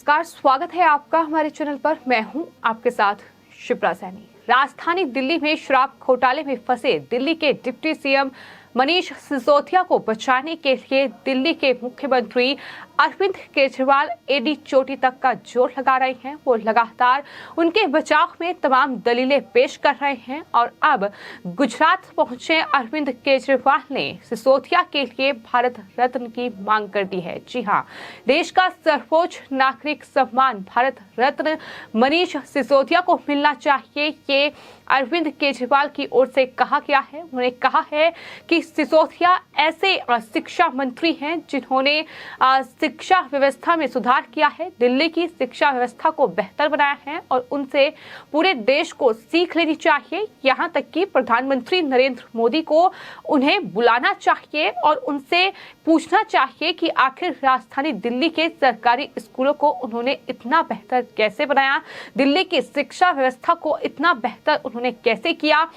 नमस्कार, स्वागत है आपका हमारे चैनल पर। मैं हूं आपके साथ शिप्रा सैनी। राजधानी दिल्ली में शराब घोटाले में फंसे दिल्ली के डिप्टी सीएम मनीष सिसोदिया को बचाने के लिए दिल्ली के मुख्यमंत्री अरविंद केजरीवाल एडी चोटी तक का जोर लगा रहे हैं। वो लगातार उनके बचाव में तमाम दलीलें पेश कर रहे हैं और अब गुजरात पहुंचे अरविंद केजरीवाल ने सिसोदिया के लिए भारत रत्न की मांग कर दी है। जी हां, देश का सर्वोच्च नागरिक सम्मान भारत रत्न मनीष सिसोदिया को मिलना चाहिए, ये अरविंद केजरीवाल की ओर से कहा गया है। उन्होंने कहा है कि सिसोदिया ऐसे शिक्षा मंत्री हैं जिन्होंने शिक्षा व्यवस्था में सुधार किया है, दिल्ली की शिक्षा व्यवस्था को बेहतर बनाया है और उनसे पूरे देश को सीख लेनी चाहिए। यहाँ तक कि प्रधानमंत्री नरेंद्र मोदी को उन्हें बुलाना चाहिए और उनसे पूछना चाहिए कि आखिर राजधानी दिल्ली के सरकारी स्कूलों को उन्होंने इतना बेहतर कैसे बनाया, दिल्ली की शिक्षा व्यवस्था को इतना बेहतर उन्होंने कैसे किया।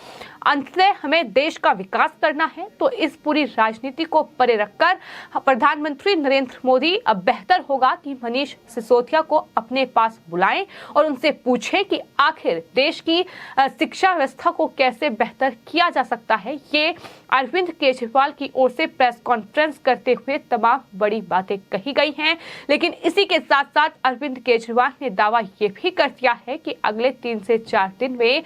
अंततः हमें देश का विकास करना है, तो इस पूरी राजनीति को परे रखकर प्रधानमंत्री नरेंद्र मोदी अब बेहतर होगा कि मनीष सिसोदिया को अपने पास बुलाएं और उनसे पूछें कि आखिर देश की शिक्षा व्यवस्था को कैसे बेहतर किया जा सकता है। ये अरविंद केजरीवाल की ओर से प्रेस कॉन्फ्रेंस करते हुए तमाम बड़ी बातें कही गई हैं। लेकिन इसी के साथ साथ अरविंद केजरीवाल ने दावा ये भी कर दिया है कि अगले 3 से 4 दिन में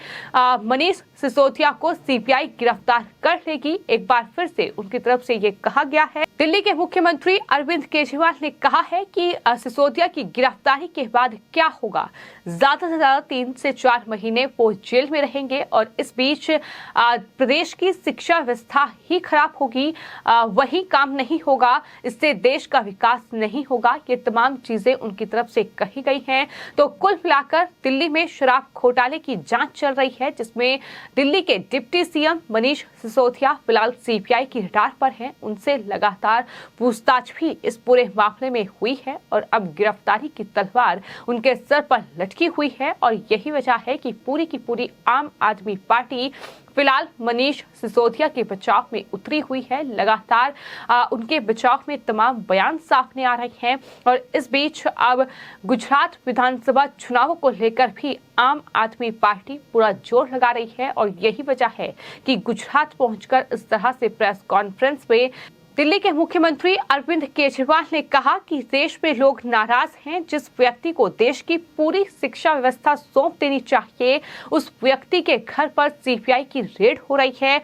मनीष सिसोदिया को सीबीआई गिरफ्तार कर लेगी। एक बार फिर से उनकी तरफ से ये कहा गया है। दिल्ली के मुख्यमंत्री अरविंद केजरीवाल ने कहा है कि सिसोदिया की गिरफ्तारी के बाद क्या होगा, ज्यादा से ज्यादा 3 से 4 महीने वो जेल में रहेंगे और इस बीच प्रदेश की शिक्षा व्यवस्था ही खराब होगी, वही काम नहीं होगा, इससे देश का विकास नहीं होगा। ये तमाम चीजें उनकी तरफ से कही गई हैं। तो कुल मिलाकर दिल्ली में शराब घोटाले की जांच चल रही है, जिसमें दिल्ली के डिप्टी सीएम मनीष सिसोदिया फिलहाल सीबीआई की रडार पर हैं। उनसे लगातार पूछताछ भी इस पूरे मामले में हुई है और अब गिरफ्तारी की तलवार उनके सर पर लटकी हुई है और यही वजह है कि पूरी की पूरी आम आदमी पार्टी फिलहाल मनीष सिसोदिया के बचाव में उतरी हुई है। लगातार उनके बचाव में तमाम बयान सामने आ रहे हैं और इस बीच अब गुजरात विधानसभा चुनावों को लेकर भी आम आदमी पार्टी पूरा जोर लगा रही है और यही वजह है कि गुजरात पहुंचकर इस तरह से प्रेस कॉन्फ्रेंस में दिल्ली के मुख्यमंत्री अरविंद केजरीवाल ने कहा कि देश में लोग नाराज हैं। जिस व्यक्ति को देश की पूरी शिक्षा व्यवस्था सौंप देनी चाहिए, उस व्यक्ति के घर पर सीबीआई की रेड हो रही है।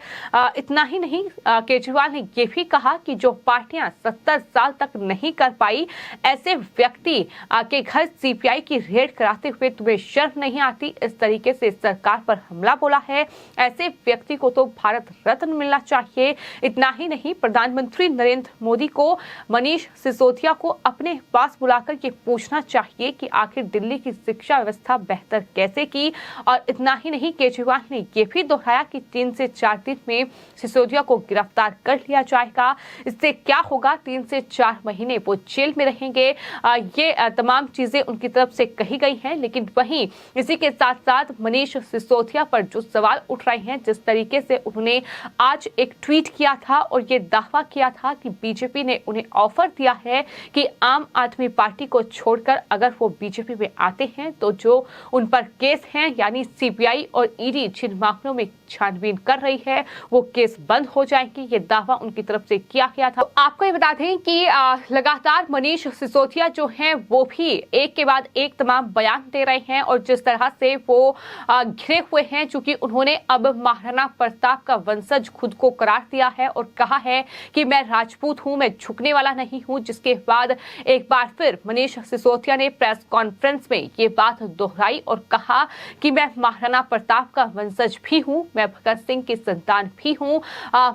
इतना ही नहीं, केजरीवाल ने यह भी कहा कि जो पार्टियां 70 साल तक नहीं कर पाई, ऐसे व्यक्ति के घर सीबीआई की रेड कराते हुए तुम्हें शर्म नहीं आती। इस तरीके से सरकार पर हमला बोला है। ऐसे व्यक्ति को तो भारत रत्न मिलना चाहिए। इतना ही नहीं, प्रधानमंत्री नरेंद्र मोदी को मनीष सिसोदिया को अपने पास बुलाकर ये पूछना चाहिए कि आखिर दिल्ली की शिक्षा व्यवस्था बेहतर कैसे की। और इतना ही नहीं, केजरीवाल ने यह भी दोहराया कि 3 से 4 दिन में सिसोदिया को गिरफ्तार कर लिया जाएगा। इससे क्या होगा, 3 से 4 महीने वो जेल में रहेंगे। ये तमाम चीजें उनकी तरफ से कही गई हैं। लेकिन वहीं इसी के साथ साथ मनीष सिसोदिया पर जो सवाल उठ रहे हैं, जिस तरीके से उन्होंने आज एक ट्वीट किया था और ये दावा किया था कि बीजेपी ने उन्हें ऑफर दिया है कि आम आदमी पार्टी को छोड़कर अगर वो बीजेपी में आते हैं तो जो उन पर केस हैं, यानी सीबीआई और ईडी जिन मामलों में छानबीन कर रही है, वो केस बंद हो जाएंगे। ये दावा उनकी तरफ से किया गया था। तो आपको ये बता दें कि लगातार मनीष सिसोदिया जो हैं वो भी एक के बाद एक तमाम बयान दे रहे हैं और जिस तरह से वो घिरे हुए हैं, चूंकि उन्होंने अब महाराणा प्रताप का वंशज खुद को करार दिया है और कहा है कि मैं राजपूत हूं, मैं झुकने वाला नहीं हूं। जिसके बाद एक बार फिर मनीष सिसोदिया ने प्रेस कॉन्फ्रेंस में ये बात दोहराई और कहा कि मैं महाराणा प्रताप का वंशज भी हूं, मैं भगत सिंह की संतान भी हूं।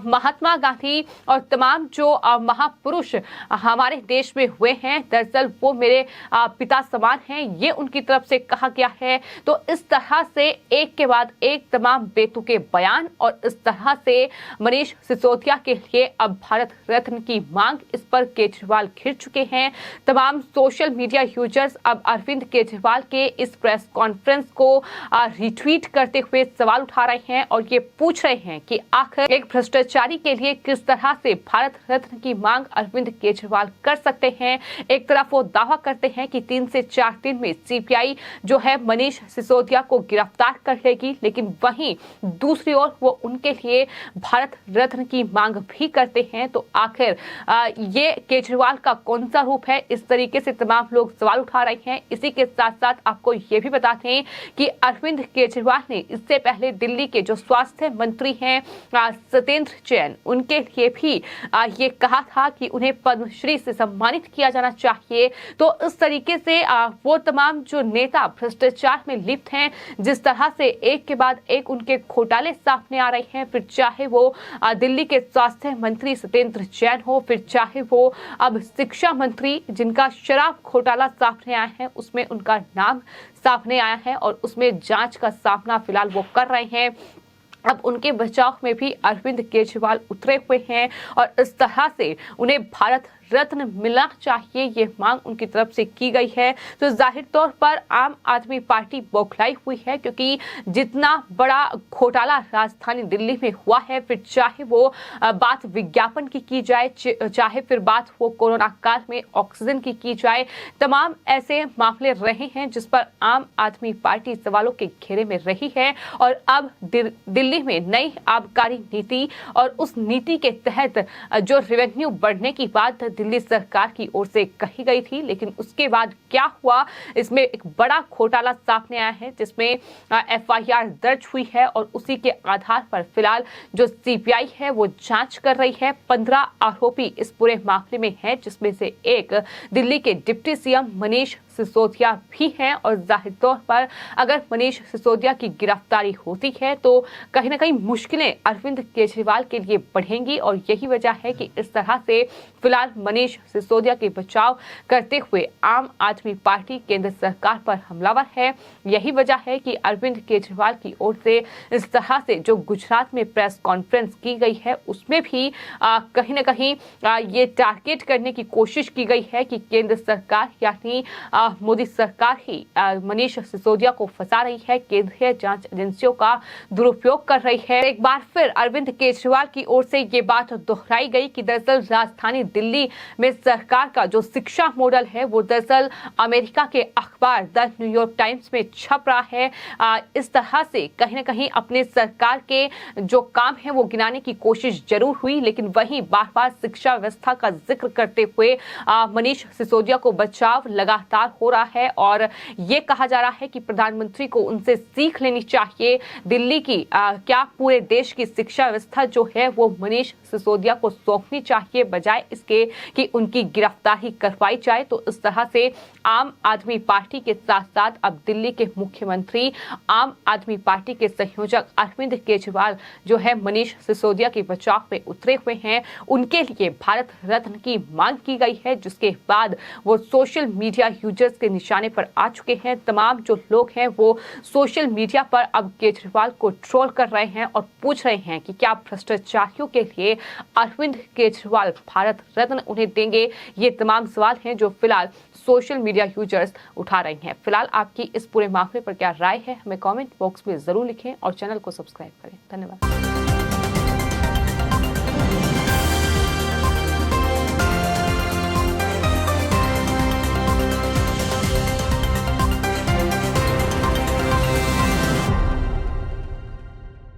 महात्मा गांधी और तमाम जो महापुरुष हमारे देश में हुए हैं, दरअसल वो मेरे पिता समान हैं, ये उनकी तरफ से कहा गया है। तो इस तरह से एक के बाद एक तमाम बेतुके बयान और इस तरह से मनीष सिसोदिया के लिए अब भारत रत्न की मांग, इस पर केजरीवाल घिर चुके हैं। तमाम सोशल मीडिया यूजर्स अब अरविंद केजरीवाल के इस प्रेस कॉन्फ्रेंस को रिट्वीट करते हुए सवाल उठा रहे हैं और ये पूछ रहे हैं कि आखिर एक भ्रष्टाचारी के लिए किस तरह से भारत रत्न की मांग अरविंद केजरीवाल कर सकते हैं। एक तरफ वो दावा करते हैं कि 3 से 4 दिन में सीबीआई जो है मनीष सिसोदिया को गिरफ्तार कर लेगी, लेकिन वहीं दूसरी ओर वो उनके लिए भारत रत्न की मांग भी करते हैं। तो आखिर ये केजरीवाल का कौन सा रूप है, इस तरीके से तमाम लोग सवाल उठा रहे हैं। इसी के साथ साथ आपको ये भी बताते हैं कि अरविंद केजरीवाल ने इससे पहले दिल्ली के जो स्वास्थ्य मंत्री हैं सत्येंद्र जैन, उनके लिए भी ये कहा था कि उन्हें पद्मश्री से सम्मानित किया जाना चाहिए। तो इस तरीके से वो तमाम जो नेता भ्रष्टाचार में लिप्त हैं, जिस तरह से एक के बाद एक उनके घोटाले सामने आ रहे हैं, फिर चाहे वो दिल्ली के स्वास्थ्य मंत्री सत्येंद्र जैन हो, फिर चाहे वो अब शिक्षा मंत्री जिनका शराब घोटाला सामने आया है, उसमें उनका नाम सामने आया है और उसमें जांच का सामना फिलहाल वो कर रहे हैं। अब उनके बचाव में भी अरविंद केजरीवाल उतरे हुए हैं और इस तरह से उन्हें भारत रत्न मिलना चाहिए, ये मांग उनकी तरफ से की गई है। तो जाहिर तौर पर आम आदमी पार्टी बौखलाई हुई है, क्योंकि जितना बड़ा घोटाला राजधानी दिल्ली में हुआ है, फिर चाहे वो बात विज्ञापन की जाए, चाहे फिर बात वो कोरोना काल में ऑक्सीजन की जाए, तमाम ऐसे मामले रहे हैं जिस पर आम आदमी पार्टी सवालों के घेरे में रही है। और अब दिल्ली में नई आबकारी नीति और उस नीति के तहत जो रेवेन्यू बढ़ने की बात दिल्ली सरकार की ओर से कही गई थी, लेकिन उसके बाद क्या हुआ, इसमें एक बड़ा घोटाला सामने आया है जिसमें एफआईआर दर्ज हुई है और उसी के आधार पर फिलहाल जो सीबीआई है वो जांच कर रही है। 15 आरोपी इस पूरे मामले में हैं, जिसमें से एक दिल्ली के डिप्टी सीएम मनीष सिसोदिया भी हैं। और जाहिर तौर पर अगर मनीष सिसोदिया की गिरफ्तारी होती है तो कहीं ना कहीं मुश्किलें अरविंद केजरीवाल के लिए बढ़ेंगी और यही वजह है कि इस तरह से फिलहाल मनीष सिसोदिया के बचाव करते हुए आम आदमी पार्टी केंद्र सरकार पर हमलावर है। यही वजह है कि अरविंद केजरीवाल की ओर से इस तरह से जो गुजरात में प्रेस कॉन्फ्रेंस की गई है, उसमें भी कहीं ना कहीं ये टारगेट करने की कोशिश की गई है कि केंद्र सरकार यानी मोदी सरकार ही मनीष सिसोदिया को फंसा रही है, केंद्रीय जांच एजेंसियों का दुरुपयोग कर रही है। एक बार फिर अरविंद केजरीवाल की ओर से ये बात दोहराई गई कि दरअसल राजधानी दिल्ली में सरकार का जो शिक्षा मॉडल है वो दरअसल अमेरिका के अखबार द न्यूयॉर्क टाइम्स में छप रहा है। इस तरह से कहीं ना कहीं अपने सरकार के जो काम है वो गिनाने की कोशिश जरूर हुई, लेकिन वहीं बार बार शिक्षा व्यवस्था का जिक्र करते हुए मनीष सिसोदिया को बचाव लगातार हो रहा है और ये कहा जा रहा है कि प्रधानमंत्री को उनसे सीख लेनी चाहिए। दिल्ली की क्या पूरे देश की शिक्षा व्यवस्था जो है वो मनीष सिसोदिया को सौंपनी चाहिए, बजाय इसके कि उनकी गिरफ्तारी करवाई जाए। तो इस तरह से आम आदमी पार्टी के साथ साथ अब दिल्ली के मुख्यमंत्री, आम आदमी पार्टी के संयोजक अरविंद केजरीवाल जो है मनीष सिसोदिया के बचाव में उतरे हुए हैं। उनके लिए भारत रत्न की मांग की गई है, जिसके बाद वो सोशल मीडिया यूजर्स के निशाने पर आ चुके हैं। तमाम जो लोग हैं वो सोशल मीडिया पर अब केजरीवाल को ट्रोल कर रहे हैं और पूछ रहे हैं कि क्या भ्रष्टाचारियों के लिए अरविंद केजरीवाल भारत रत्न उन्हें देंगे। ये तमाम सवाल हैं जो फिलहाल सोशल मीडिया यूजर्स उठा रहे हैं। फिलहाल आपकी इस पूरे मामले पर क्या राय है, हमें कमेंट बॉक्स में जरूर लिखें और चैनल को सब्सक्राइब करें। धन्यवाद।